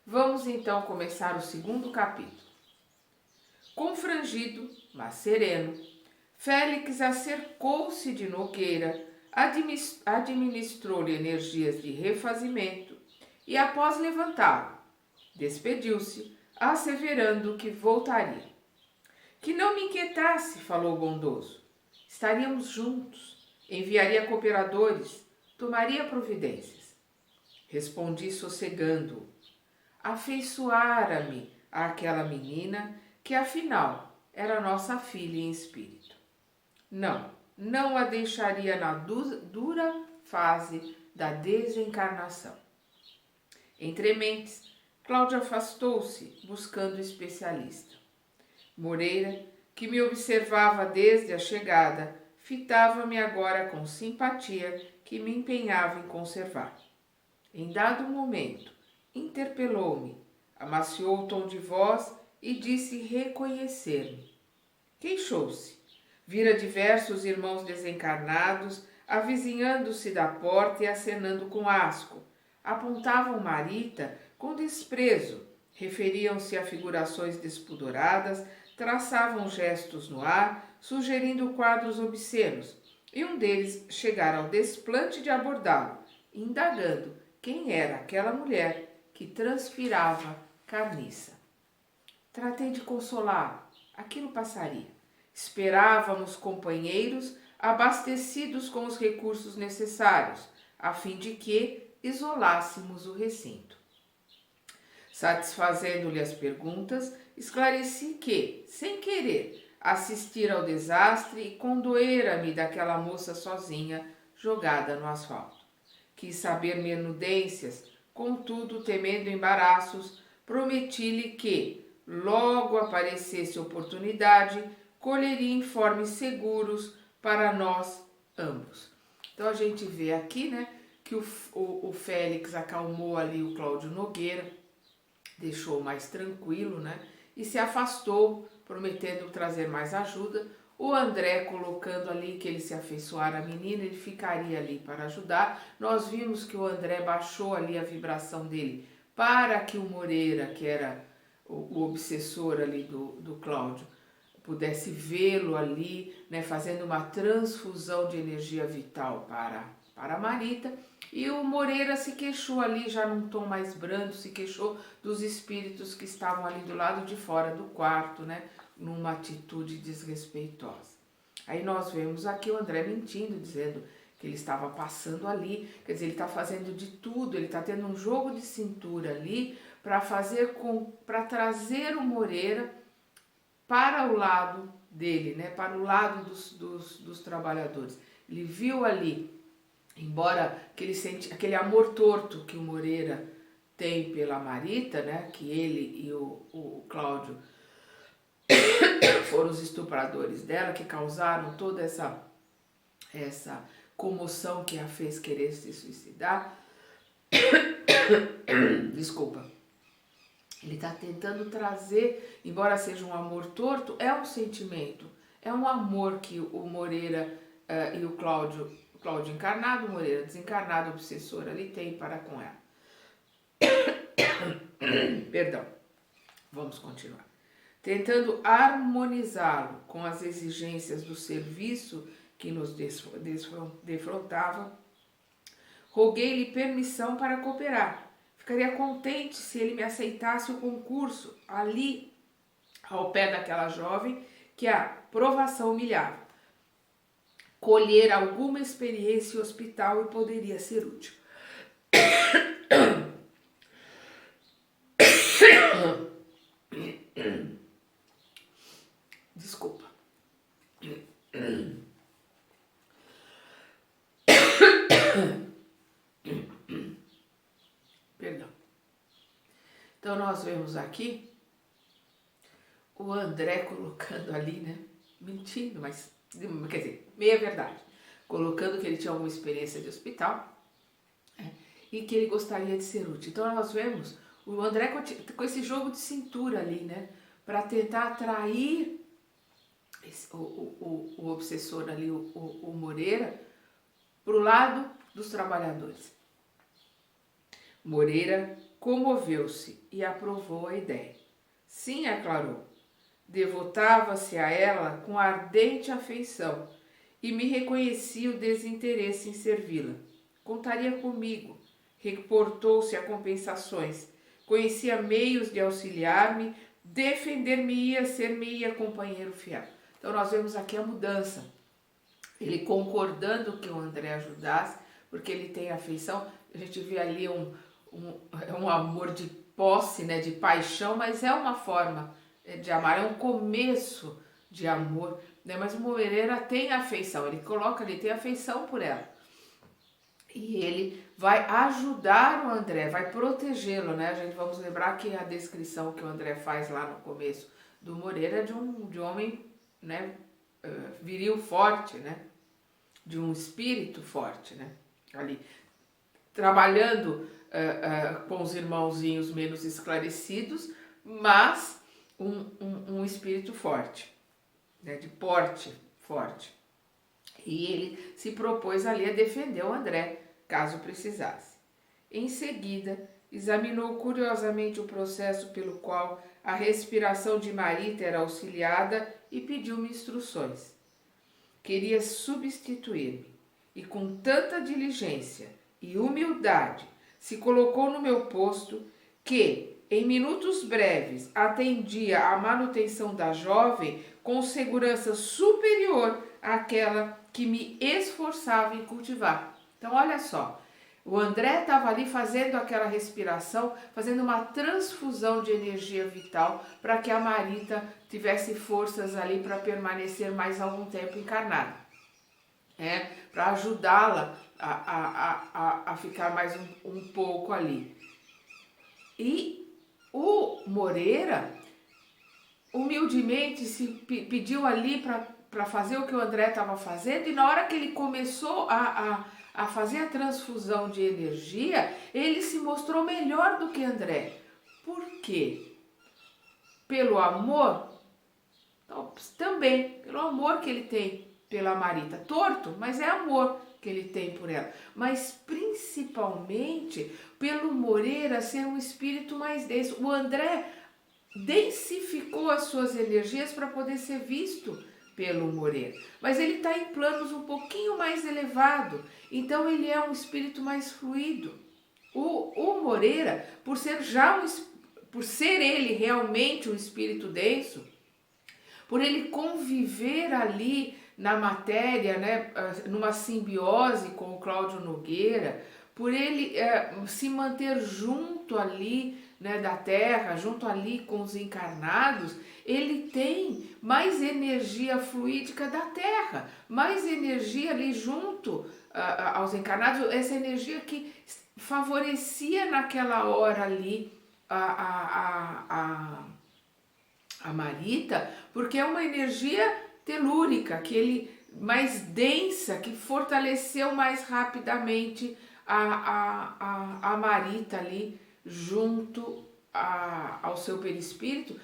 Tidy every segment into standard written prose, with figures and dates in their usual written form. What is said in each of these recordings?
Vamos então começar o segundo capítulo. Confrangido, mas sereno, Félix acercou-se de Nogueira, administrou-lhe energias de refazimento e, após levantá-lo, despediu-se, asseverando que voltaria. Que não me inquietasse, falou o bondoso. Estaríamos juntos, enviaria cooperadores, tomaria providências. Respondi sossegando-o. Afeiçoara-me àquela menina que, afinal, era nossa filha em espírito. Não a deixaria na dura fase da desencarnação. Entre mentes, Cláudia afastou-se, buscando especialista. Moreira, que me observava desde a chegada, fitava-me agora com simpatia que me empenhava em conservar. Em dado momento, interpelou-me, amaciou o tom de voz e disse reconhecer-me. Queixou-se. Vira diversos irmãos desencarnados, avizinhando-se da porta e acenando com asco. Apontavam Marita com desprezo, referiam-se a figurações despudoradas, traçavam gestos no ar, sugerindo quadros obscenos, e um deles chegara ao desplante de abordá-lo, indagando quem era aquela mulher que transpirava carniça. Tratei de consolá-lo, aquilo passaria. Esperávamos companheiros abastecidos com os recursos necessários, a fim de que isolássemos o recinto. Satisfazendo-lhe as perguntas, esclareci que, sem querer, assistira ao desastre e condoera-me daquela moça sozinha, jogada no asfalto. Quis saber menudências, contudo, temendo embaraços, prometi-lhe que, logo aparecesse oportunidade, colheria informes seguros para nós ambos. Então a gente vê aqui, né, que o Félix acalmou ali o Cláudio Nogueira, deixou mais tranquilo, né, e se afastou, prometendo trazer mais ajuda. O André colocando ali que ele se afeiçoara à menina, ele ficaria ali para ajudar. Nós vimos que o André baixou ali a vibração dele para que o Moreira, que era o obsessor ali do Cláudio, pudesse vê-lo ali, né, fazendo uma transfusão de energia vital para a Marita. E o Moreira se queixou ali, já num tom mais brando, se queixou dos espíritos que estavam ali do lado de fora do quarto, né, numa atitude desrespeitosa. Aí nós vemos aqui o André mentindo, dizendo que ele estava passando ali, quer dizer, ele está fazendo de tudo, ele está tendo um jogo de cintura ali para trazer o Moreira para o lado dele, né, para o lado dos trabalhadores. Ele viu ali, embora aquele amor torto que o Moreira tem pela Marita, né, que ele e o Cláudio foram os estupradores dela, que causaram toda essa comoção que a fez querer se suicidar. Desculpa. Ele está tentando trazer, embora seja um amor torto, é um sentimento, é um amor que o Moreira e o Cláudio encarnado, o Moreira desencarnado, obsessor, ali tem para com ela. Perdão, vamos continuar. Tentando harmonizá-lo com as exigências do serviço que nos defrontava, roguei-lhe permissão para cooperar. Ficaria contente se ele me aceitasse o concurso ali ao pé daquela jovem que a provação humilhava. Colher alguma experiência em hospital e poderia ser útil. Desculpa. Perdão. Então nós vemos aqui o André colocando ali, né, mentindo, mas quer dizer, meia verdade, colocando que ele tinha alguma experiência de hospital, né, e que ele gostaria de ser útil. Então nós vemos o André com esse jogo de cintura ali, né, para tentar atrair o obsessor ali, o Moreira, para o lado dos trabalhadores. Moreira comoveu-se e aprovou a ideia. Sim, aclarou. Devotava-se a ela com ardente afeição e me reconhecia o desinteresse em servi-la. Contaria comigo, reportou-se a compensações, conhecia meios de auxiliar-me, defender-me-ia, ser-me-ia companheiro fiel. Então nós vemos aqui a mudança. Ele concordando que o André ajudasse, porque ele tem afeição. A gente vê ali um amor de posse, né, de paixão, mas é uma forma de amar, é um começo de amor, né? Mas o Moreira tem afeição, ele coloca ali, tem afeição por ela. E ele vai ajudar o André, vai protegê-lo, né? A gente vamos lembrar que a descrição que o André faz lá no começo do Moreira é de um homem, né, viril forte, né? De um espírito forte, né? Ali, trabalhando com os irmãozinhos menos esclarecidos, mas um espírito forte, né? De porte forte. E ele se propôs ali a defender o André, caso precisasse. Em seguida, examinou curiosamente o processo pelo qual a respiração de Marita era auxiliada e pediu-me instruções. Queria substituir-me, e com tanta diligência e humildade se colocou no meu posto que, em minutos breves, atendia à manutenção da jovem com segurança superior àquela que me esforçava em cultivar. Então, olha só, o André estava ali fazendo aquela respiração, fazendo uma transfusão de energia vital para que a Marita tivesse forças ali para permanecer mais algum tempo encarnada, para ajudá-la a ficar mais um pouco ali. E o Moreira, humildemente, se pediu ali para fazer o que o André estava fazendo, e na hora que ele começou a fazer a transfusão de energia, ele se mostrou melhor do que André. Por quê? Pelo amor? Então, também, pelo amor que ele tem pela Marita. Torto, mas é amor que ele tem por ela. Mas principalmente pelo Moreira ser um espírito mais denso. O André densificou as suas energias para poder ser visto pelo Moreira. Mas ele está em planos um pouquinho mais elevado. Então ele é um espírito mais fluido. O Moreira, por ser ele realmente um espírito denso, por ele conviver ali na matéria, né, numa simbiose com o Cláudio Nogueira, por ele se manter junto ali, né, da Terra, junto ali com os encarnados, ele tem mais energia fluídica da Terra, mais energia ali junto aos encarnados, essa energia que favorecia naquela hora ali a Marita, porque é uma energia telúrica, que ele mais densa, que fortaleceu mais rapidamente a Marita ali, junto ao seu perispírito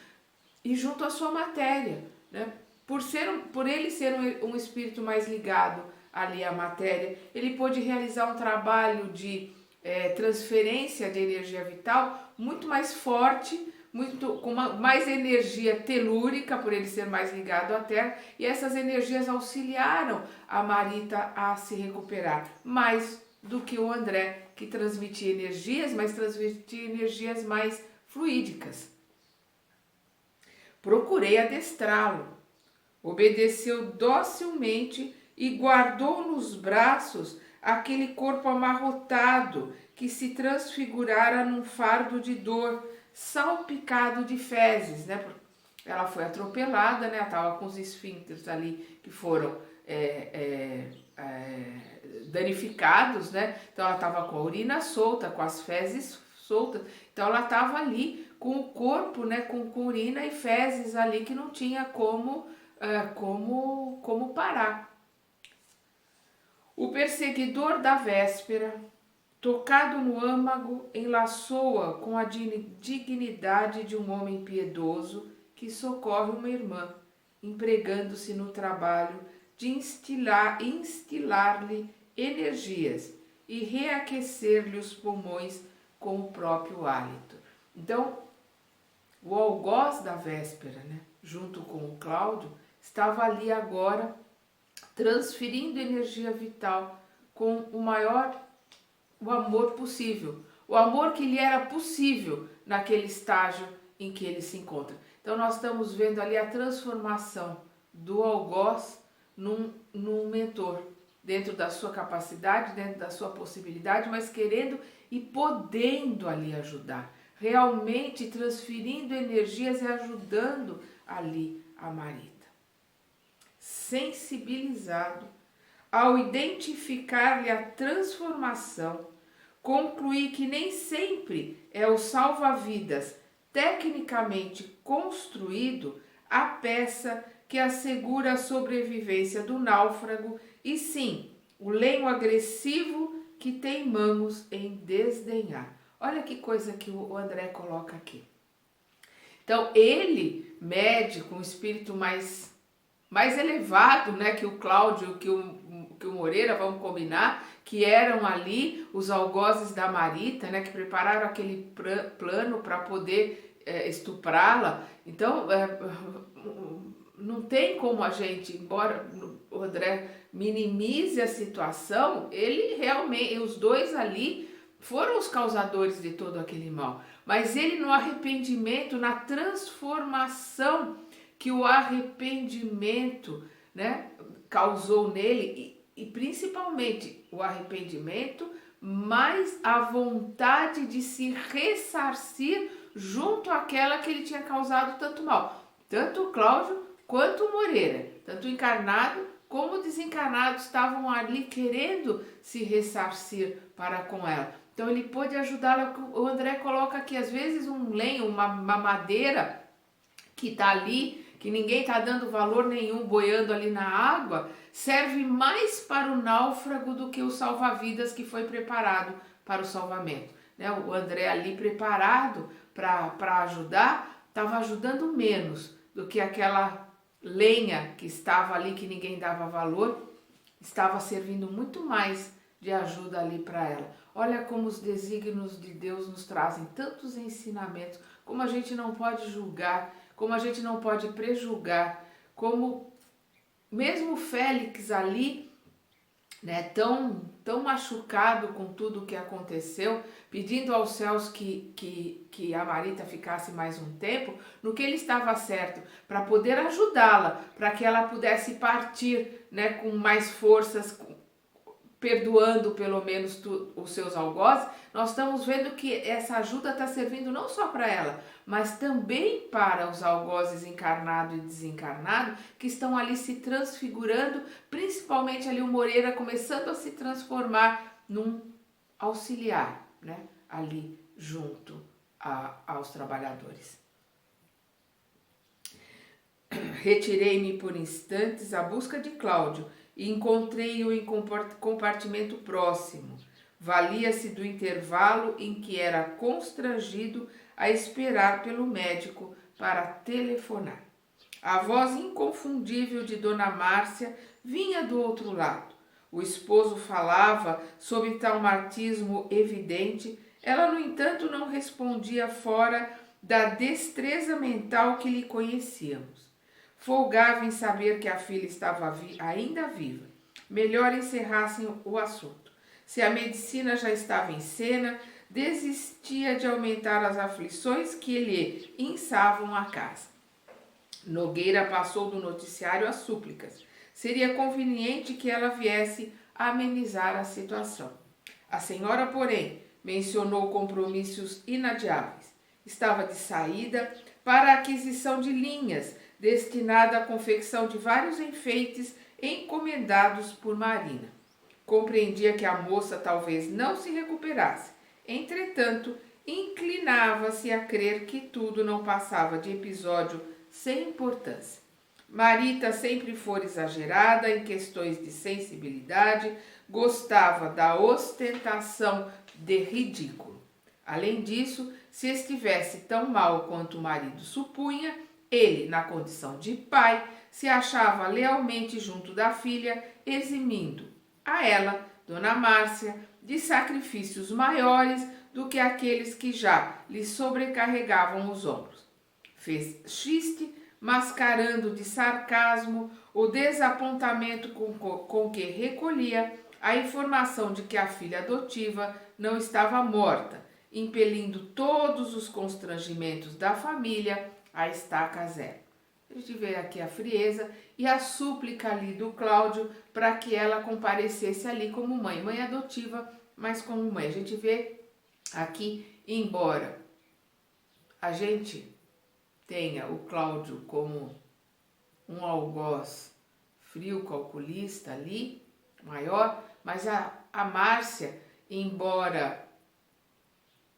e junto à sua matéria, né? Por ele ser um espírito mais ligado ali à matéria, ele pôde realizar um trabalho de transferência de energia vital muito mais forte, com mais energia telúrica, por ele ser mais ligado à Terra, e essas energias auxiliaram a Marita a se recuperar, mais do que o André, que transmitia energias, mas transmitia energias mais fluídicas. Procurei adestrá-lo. Obedeceu docilmente e guardou nos braços aquele corpo amarrotado que se transfigurara num fardo de dor, salpicado de fezes, né? Ela foi atropelada, né? Ela estava com os esfíncteres ali que foram danificados, né? Então ela estava com a urina solta, com as fezes soltas. Então ela estava ali com o corpo, né? Com urina e fezes ali que não tinha como parar. O perseguidor da véspera, tocado no âmago, enlaçou-a com a dignidade de um homem piedoso que socorre uma irmã, empregando-se no trabalho de instilar-lhe energias e reaquecer-lhe os pulmões com o próprio hálito. Então, o algoz da véspera, né, junto com o Cláudio, estava ali agora transferindo energia vital com o amor possível, o amor que lhe era possível naquele estágio em que ele se encontra. Então nós estamos vendo ali a transformação do algoz num mentor, dentro da sua capacidade, dentro da sua possibilidade, mas querendo e podendo ali ajudar, realmente transferindo energias e ajudando ali a Marita. Sensibilizado, ao identificar-lhe a transformação, concluí que nem sempre é o salva-vidas tecnicamente construído a peça que assegura a sobrevivência do náufrago, e sim o lenho agressivo que teimamos em desdenhar. Olha que coisa que o André coloca aqui. Então, ele, médico, um espírito mais elevado, né, que o Cláudio, que o Moreira, vamos combinar, que eram ali os algozes da Marita, né, que prepararam aquele plano para poder estuprá-la. Então, não tem como a gente, embora o André minimize a situação, ele realmente, os dois ali foram os causadores de todo aquele mal. Mas ele no arrependimento, na transformação que o arrependimento, né, causou nele, e principalmente o arrependimento, mais a vontade de se ressarcir junto àquela que ele tinha causado tanto mal. Tanto o Cláudio quanto o Moreira, tanto encarnado como desencarnado, estavam ali querendo se ressarcir para com ela. Então ele pôde ajudá-la. O André coloca aqui, às vezes, um lenho, uma madeira que está ali, que ninguém está dando valor nenhum, boiando ali na água, serve mais para o náufrago do que o salva-vidas que foi preparado para o salvamento. Né? O André ali preparado para ajudar, estava ajudando menos do que aquela lenha que estava ali, que ninguém dava valor, estava servindo muito mais de ajuda ali para ela. Olha como os desígnios de Deus nos trazem tantos ensinamentos, como a gente não pode julgar, como a gente não pode prejulgar, como mesmo Félix ali, né, tão machucado com tudo o que aconteceu, pedindo aos céus que a Marita ficasse mais um tempo, no que ele estava certo, para poder ajudá-la, para que ela pudesse partir, né, com mais forças, perdoando pelo menos os seus algozes. Nós estamos vendo que essa ajuda está servindo não só para ela, mas também para os algozes encarnado e desencarnado, que estão ali se transfigurando, principalmente ali o Moreira começando a se transformar num auxiliar, né, ali junto aos trabalhadores. Retirei-me por instantes à busca de Cláudio e encontrei-o em compartimento próximo. Valia-se do intervalo em que era constrangido a esperar pelo médico para telefonar. A voz inconfundível de Dona Márcia vinha do outro lado. O esposo falava sob tal martismo evidente, ela, no entanto, não respondia fora da destreza mental que lhe conhecíamos. Folgava em saber que a filha estava ainda viva. Melhor encerrassem o assunto. Se a medicina já estava em cena, desistia de aumentar as aflições que lhe inçavam a casa. Nogueira passou do noticiário às súplicas. Seria conveniente que ela viesse amenizar a situação. A senhora, porém, mencionou compromissos inadiáveis. Estava de saída para a aquisição de linhas, destinada à confecção de vários enfeites encomendados por Marina. Compreendia que a moça talvez não se recuperasse. Entretanto, inclinava-se a crer que tudo não passava de episódio sem importância. Marita sempre fora exagerada em questões de sensibilidade, gostava da ostentação de ridículo. Além disso, se estivesse tão mal quanto o marido supunha, ele, na condição de pai, se achava lealmente junto da filha, eximindo a ela, Dona Márcia, de sacrifícios maiores do que aqueles que já lhe sobrecarregavam os ombros. Fez xiste, mascarando de sarcasmo o desapontamento com que recolhia a informação de que a filha adotiva não estava morta, impelindo todos os constrangimentos da família à estaca zero. A gente vê aqui a frieza e a súplica ali do Cláudio para que ela comparecesse ali como mãe adotiva, mas como mãe. A gente vê aqui, embora a gente tenha o Cláudio como um algoz frio, calculista ali, maior, mas a Márcia, embora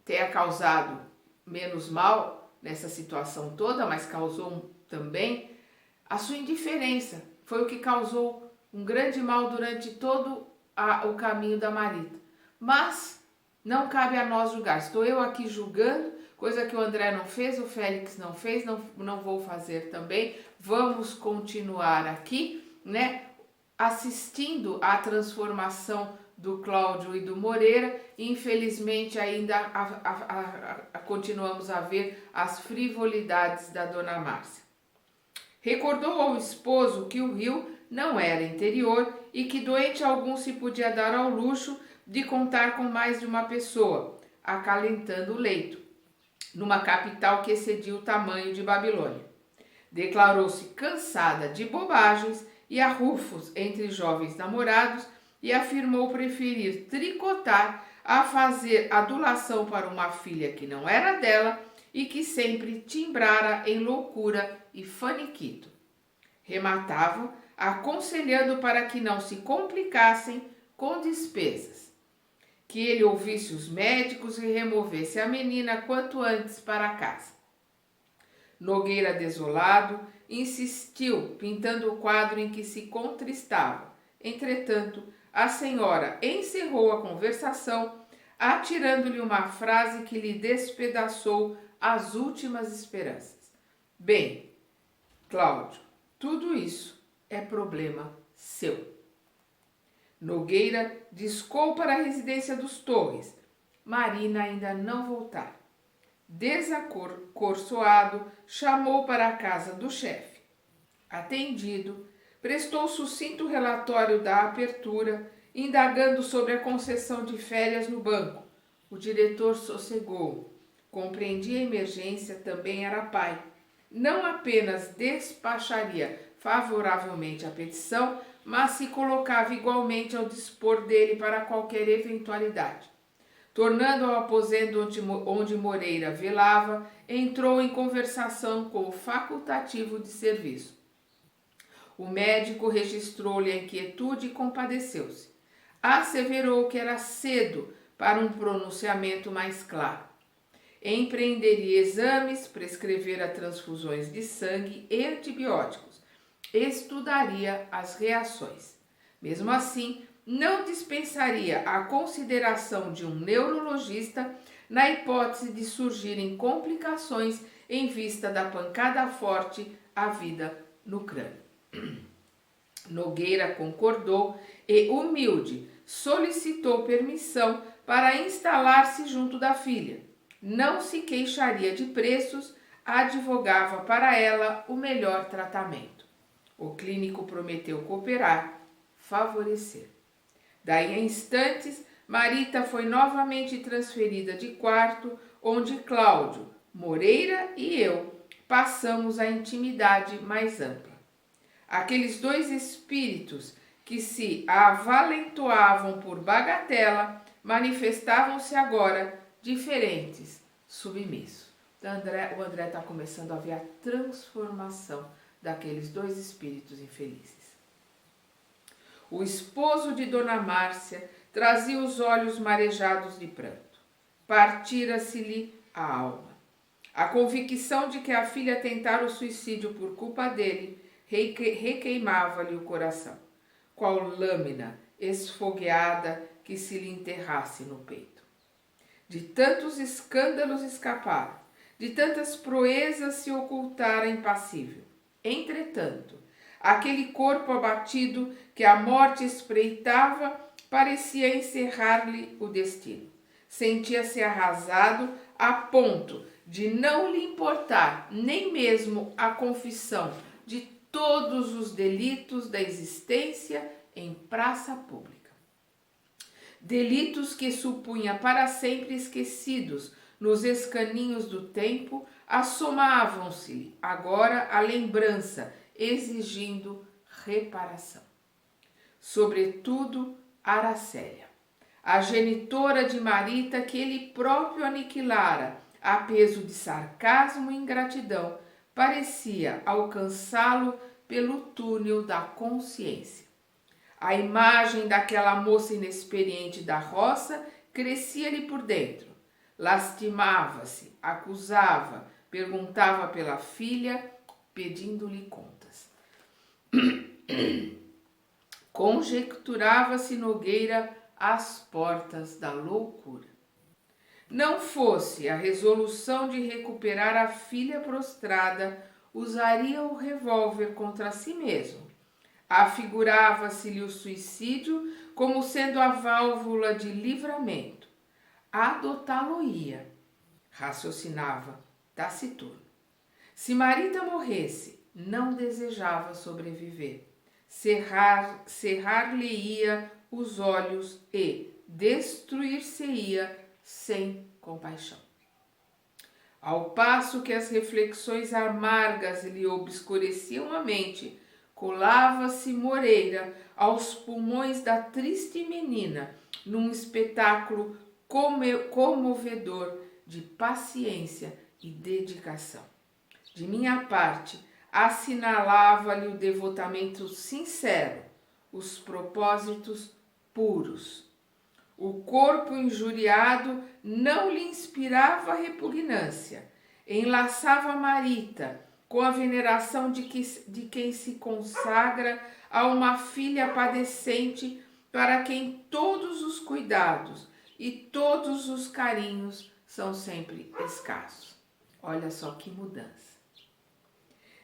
tenha causado menos mal nessa situação toda, mas causou também a sua indiferença. Foi o que causou um grande mal durante todo o caminho da Marita. Mas não cabe a nós julgar. Estou eu aqui julgando, coisa que o André não fez, o Félix não fez, não vou fazer também. Vamos continuar aqui, né, assistindo à transformação do Cláudio e do Moreira. Infelizmente ainda continuamos a ver as frivolidades da dona Márcia. Recordou ao esposo que o rio não era interior e que doente algum se podia dar ao luxo de contar com mais de uma pessoa, acalentando o leito, numa capital que excedia o tamanho de Babilônia. Declarou-se cansada de bobagens e arrufos entre jovens namorados e afirmou preferir tricotar a fazer adulação para uma filha que não era dela e que sempre timbrara em loucura e faniquito. Rematava, aconselhando para que não se complicassem com despesas, que ele ouvisse os médicos e removesse a menina quanto antes para casa. Nogueira, desolado, insistiu, pintando o quadro em que se contristava. Entretanto, a senhora encerrou a conversação, atirando-lhe uma frase que lhe despedaçou as últimas esperanças. Bem, Cláudio, tudo isso é problema seu. Nogueira discou para a residência dos Torres. Marina ainda não voltara. Desacorçoado, chamou para a casa do chefe. Atendido, prestou sucinto relatório da apertura, indagando sobre a concessão de férias no banco. O diretor sossegou. Compreendia a emergência, também era pai. Não apenas despacharia favoravelmente a petição, mas se colocava igualmente ao dispor dele para qualquer eventualidade. Tornando ao aposento onde Moreira velava, entrou em conversação com o facultativo de serviço. O médico registrou-lhe a inquietude e compadeceu-se. Asseverou que era cedo para um pronunciamento mais claro. Empreenderia exames, prescrevera transfusões de sangue e antibióticos. Estudaria as reações. Mesmo assim, não dispensaria a consideração de um neurologista na hipótese de surgirem complicações em vista da pancada forte à vida no crânio. Nogueira concordou e, humilde, solicitou permissão para instalar-se junto da filha. Não se queixaria de preços, advogava para ela o melhor tratamento. O clínico prometeu cooperar, favorecer. Daí a instantes, Marita foi novamente transferida de quarto, onde Cláudio, Moreira e eu passamos a intimidade mais ampla. Aqueles dois espíritos que se avalentoavam por bagatela manifestavam-se agora diferentes, submissos. Então, o André está começando a ver a transformação daqueles dois espíritos infelizes. O esposo de Dona Márcia trazia os olhos marejados de pranto. Partira-se-lhe a alma. A convicção de que a filha tentara o suicídio por culpa dele requeimava-lhe o coração, qual lâmina esfogueada que se lhe enterrasse no peito. De tantos escândalos escapara, de tantas proezas se ocultara impassível. Entretanto, aquele corpo abatido que a morte espreitava parecia encerrar-lhe o destino. sentia-se arrasado a ponto de não lhe importar nem mesmo a confissão de todos os delitos da existência em praça pública. Delitos que supunha para sempre esquecidos nos escaninhos do tempo, assomavam-se agora à lembrança, exigindo reparação. Sobretudo, Aracélia, a genitora de Marita que ele próprio aniquilara, a peso de sarcasmo e ingratidão, parecia alcançá-lo pelo túnel da consciência. A imagem daquela moça inexperiente da roça crescia-lhe por dentro. Lastimava-se, acusava, perguntava pela filha, pedindo-lhe contas. Conjecturava-se Nogueira às portas da loucura. Não fosse a resolução de recuperar a filha prostrada, usaria o revólver contra si mesmo. Afigurava-se-lhe o suicídio como sendo a válvula de livramento. Adotá-lo-ia, raciocinava taciturno. Se Marita morresse, não desejava sobreviver. Cerrar-lhe-ia os olhos e destruir-se-ia sem compaixão. Ao passo que as reflexões amargas lhe obscureciam a mente, colava-se Moreira aos pulmões da triste menina num espetáculo comovedor de paciência e dedicação. De minha parte, assinalava-lhe o devotamento sincero, os propósitos puros. O corpo injuriado não lhe inspirava repugnância. Enlaçava Marita com a veneração de quem se consagra a uma filha padecente para quem todos os cuidados e todos os carinhos são sempre escassos. Olha só que mudança.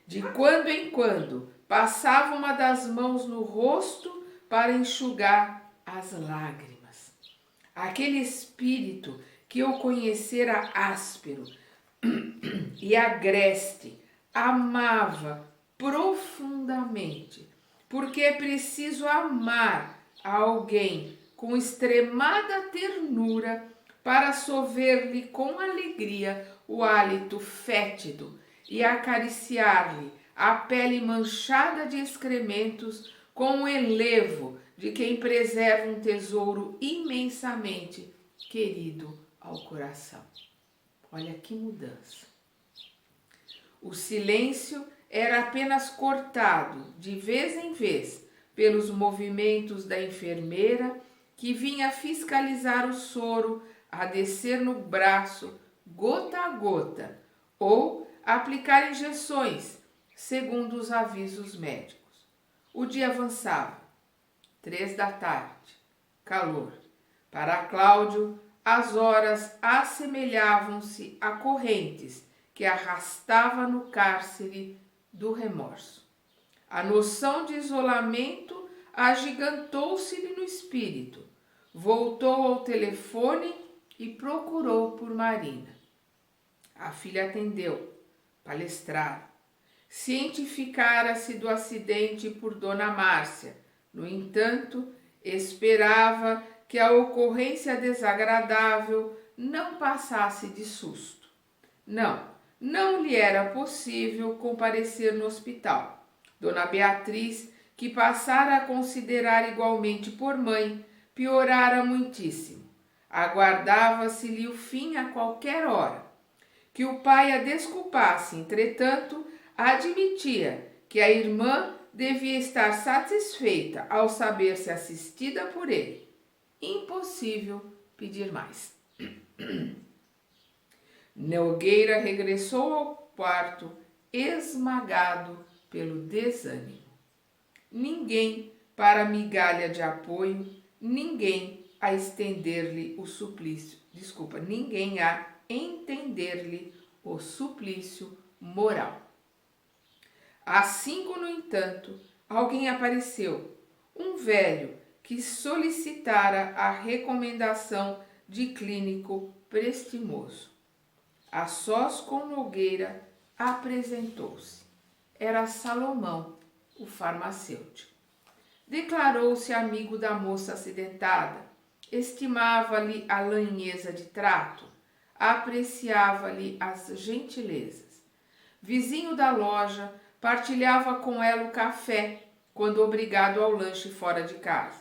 De quando em quando, passava uma das mãos no rosto para enxugar as lágrimas. Aquele espírito que eu conhecera áspero e agreste, amava profundamente, porque é preciso amar a alguém com extremada ternura para sover-lhe com alegria o hálito fétido e acariciar-lhe a pele manchada de excrementos com o enlevo de quem preserva um tesouro imensamente querido ao coração. Olha que mudança. O silêncio era apenas cortado, de vez em vez, pelos movimentos da enfermeira que vinha fiscalizar o soro, a descer no braço, gota a gota, ou aplicar injeções, segundo os avisos médicos. O dia avançava. 3 da tarde. Calor. Para Cláudio, as horas assemelhavam-se a correntes que arrastava no cárcere do remorso. A noção de isolamento agigantou-se-lhe no espírito. Voltou ao telefone e procurou por Marina. A filha atendeu, palestrava. Cientificara-se do acidente por Dona Márcia. No entanto, esperava que a ocorrência desagradável não passasse de susto. Não lhe era possível comparecer no hospital. Dona Beatriz, que passara a considerar igualmente por mãe, piorara muitíssimo. Aguardava-se-lhe o fim a qualquer hora. Que o pai a desculpasse, entretanto, admitia que a irmã devia estar satisfeita ao saber-se assistida por ele. Impossível pedir mais. Nogueira regressou ao quarto, esmagado pelo desânimo. Ninguém para migalha de apoio, ninguém a estender-lhe o suplício. Ninguém a entender-lhe o suplício moral. Às 5, no entanto, alguém apareceu, um velho que solicitara a recomendação de clínico prestimoso. A sós com Nogueira, apresentou-se. Era Salomão, o farmacêutico. Declarou-se amigo da moça acidentada, estimava-lhe a lanheza de trato, apreciava-lhe as gentilezas. Vizinho da loja, partilhava com ela o café, quando obrigado ao lanche fora de casa.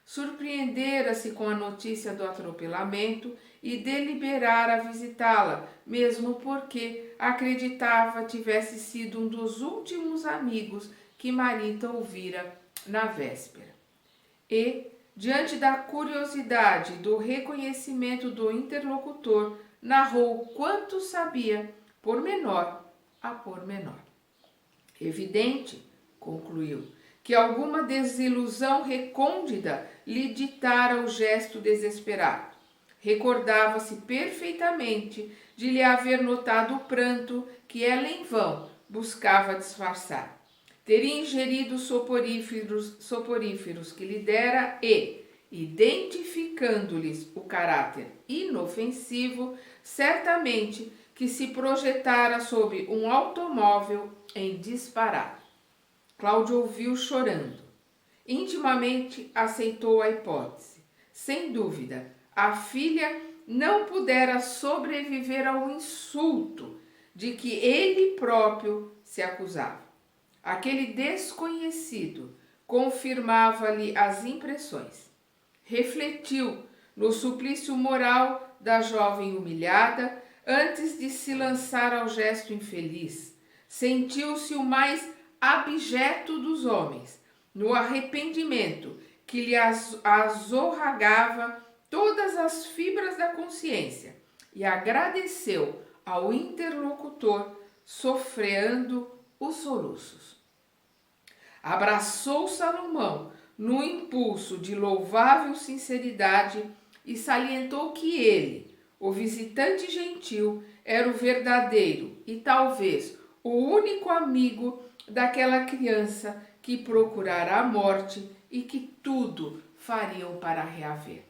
Surpreendera-se com a notícia do atropelamento e deliberara visitá-la, mesmo porque acreditava tivesse sido um dos últimos amigos que Marita ouvira na véspera. E, diante da curiosidade do reconhecimento do interlocutor, narrou quanto sabia, pormenor a pormenor. Evidente, concluiu, que alguma desilusão recôndita lhe ditara o gesto desesperado. Recordava-se perfeitamente de lhe haver notado o pranto que ela em vão buscava disfarçar. Teria ingerido os soporíferos que lhe dera e, identificando-lhes o caráter inofensivo, certamente que se projetara sob um automóvel em disparada. Cláudio ouviu chorando. Intimamente aceitou a hipótese. Sem dúvida, a filha não pudera sobreviver ao insulto de que ele próprio se acusava. Aquele desconhecido confirmava-lhe as impressões. Refletiu no suplício moral da jovem humilhada antes de se lançar ao gesto infeliz. Sentiu-se o mais abjeto dos homens, no arrependimento que lhe azorragava todas as fibras da consciência, e agradeceu ao interlocutor, sofreando os soluços. Abraçou Salomão no impulso de louvável sinceridade e salientou que ele, o visitante gentil, era o verdadeiro e talvez o único amigo daquela criança que procurara a morte e que tudo fariam para reaver.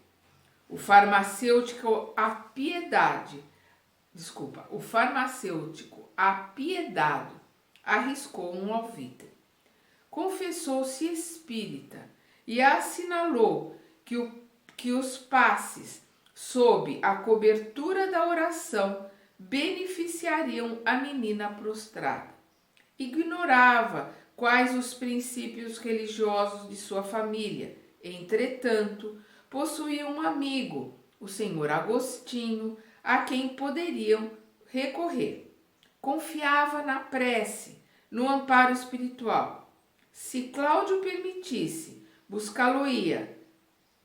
O farmacêutico apiedado arriscou um alvitre. Confessou-se espírita e assinalou que os passes sob a cobertura da oração beneficiariam a menina prostrada. Ignorava quais os princípios religiosos de sua família. Entretanto, possuía um amigo, o senhor Agostinho, a quem poderiam recorrer. Confiava na prece, no amparo espiritual. Se Cláudio permitisse, buscá-lo-ia.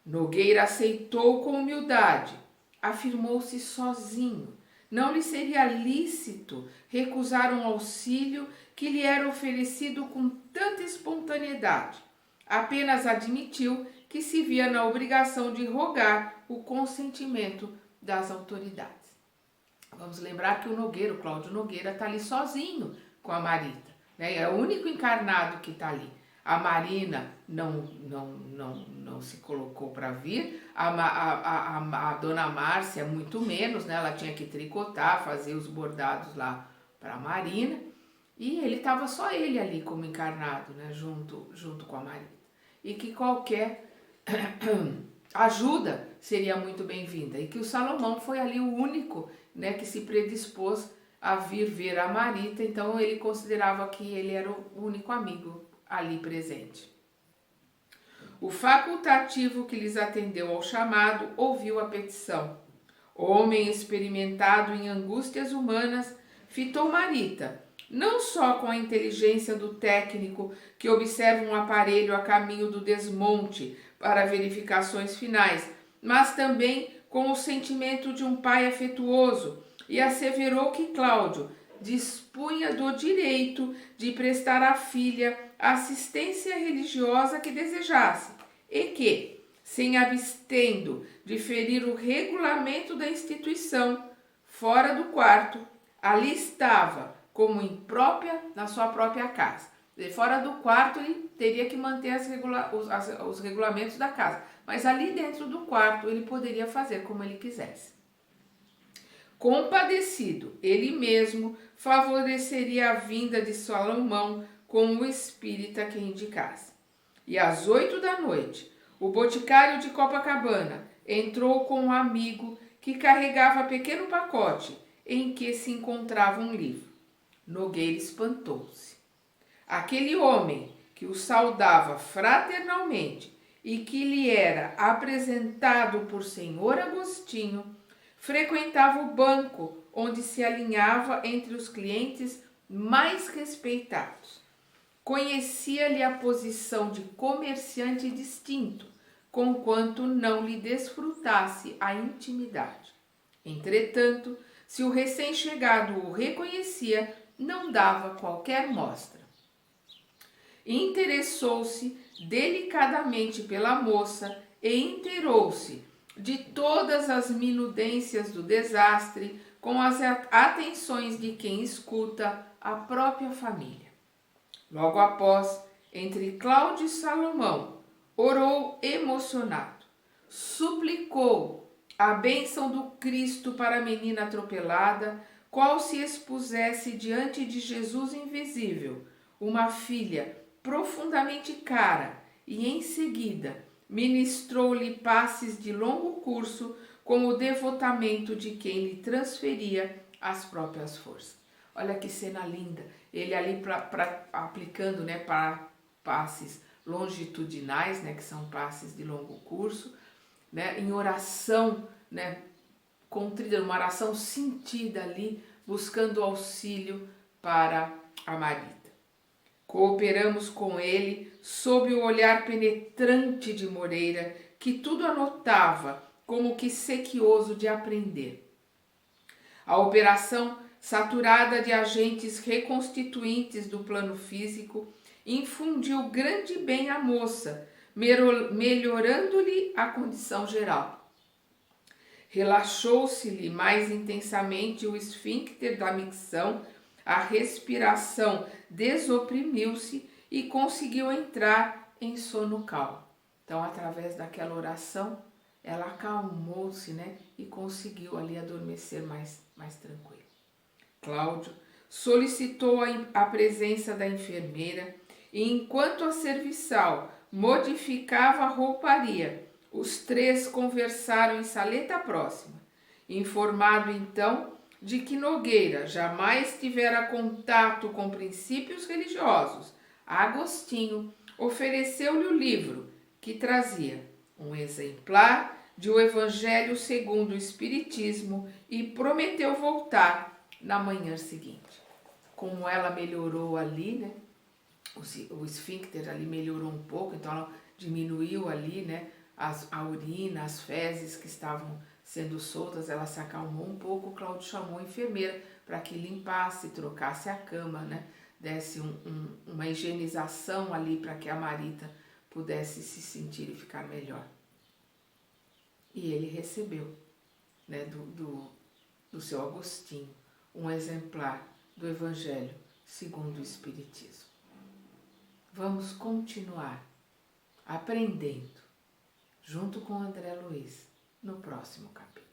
Nogueira aceitou com humildade. Afirmou-se sozinho. Não lhe seria lícito recusar um auxílio que lhe era oferecido com tanta espontaneidade. Apenas admitiu que se via na obrigação de rogar o consentimento das autoridades. Vamos lembrar que o Cláudio Nogueira, está ali sozinho com a Marita, né? É o único encarnado que está ali. A Marina não se colocou para vir, a dona Márcia muito menos, né? Ela tinha que tricotar, fazer os bordados lá para a Marina, e ele estava só ele ali como encarnado, né? junto com a Marita. E que qualquer ajuda seria muito bem-vinda, e que o Salomão foi ali o único, né, que se predispôs a vir ver a Marita, então ele considerava que ele era o único amigo ali presente. O facultativo que lhes atendeu ao chamado ouviu a petição. Homem experimentado em angústias humanas, fitou Marita, não só com a inteligência do técnico que observa um aparelho a caminho do desmonte para verificações finais, mas também com o sentimento de um pai afetuoso, e asseverou que Cláudio dispunha do direito de prestar à filha a assistência religiosa que desejasse e que, sem abstendo de ferir o regulamento da instituição, fora do quarto, ali estava como na sua própria casa. Fora do quarto ele teria que manter os regulamentos da casa, mas ali dentro do quarto ele poderia fazer como ele quisesse. Compadecido, ele mesmo favoreceria a vinda de Salomão com o espírita que indicasse. E às 8 da noite, o boticário de Copacabana entrou com um amigo que carregava pequeno pacote em que se encontrava um livro. Nogueira espantou-se. Aquele homem que o saudava fraternalmente e que lhe era apresentado por senhor Agostinho, frequentava o banco onde se alinhava entre os clientes mais respeitados. Conhecia-lhe a posição de comerciante distinto, conquanto não lhe desfrutasse a intimidade. Entretanto, se o recém-chegado o reconhecia, não dava qualquer mostra. Interessou-se delicadamente pela moça e inteirou-se de todas as minudências do desastre com as atenções de quem escuta a própria família. Logo após, entre Cláudio e Salomão, orou emocionado, suplicou a bênção do Cristo para a menina atropelada, qual se expusesse diante de Jesus invisível, uma filha profundamente cara, e em seguida ministrou-lhe passes de longo curso com o devotamento de quem lhe transferia as próprias forças. Olha que cena linda, ele ali aplicando, né, para passes longitudinais, né, que são passes de longo curso, né, em oração, né, contrida, uma oração sentida ali, buscando auxílio para a Marita. Cooperamos com ele sob o olhar penetrante de Moreira, que tudo anotava, como que sequioso de aprender. A operação, saturada de agentes reconstituintes do plano físico, infundiu grande bem à moça, melhorando-lhe a condição geral. Relaxou-se-lhe mais intensamente o esfíncter da micção, a respiração desoprimiu-se e conseguiu entrar em sono calmo. Então, através daquela oração, ela acalmou-se, né, e conseguiu ali adormecer mais tranquilo. Cláudio solicitou a presença da enfermeira e, enquanto a serviçal modificava a rouparia, os três conversaram em saleta próxima. Informado então de que Nogueira jamais tivera contato com princípios religiosos, Agostinho ofereceu-lhe o livro que trazia um exemplar de O Evangelho segundo o Espiritismo e prometeu voltar na manhã seguinte. Como ela melhorou ali, né? O esfíncter ali melhorou um pouco, então ela diminuiu ali, né? A urina, as fezes que estavam sendo soltas, ela se acalmou um pouco. O Cláudio chamou a enfermeira para que limpasse, trocasse a cama, né? Desse uma higienização ali para que a Marita pudesse se sentir e ficar melhor. E ele recebeu, né, do seu Agostinho, um exemplar do Evangelho segundo o Espiritismo. Vamos continuar aprendendo junto com André Luiz no próximo capítulo.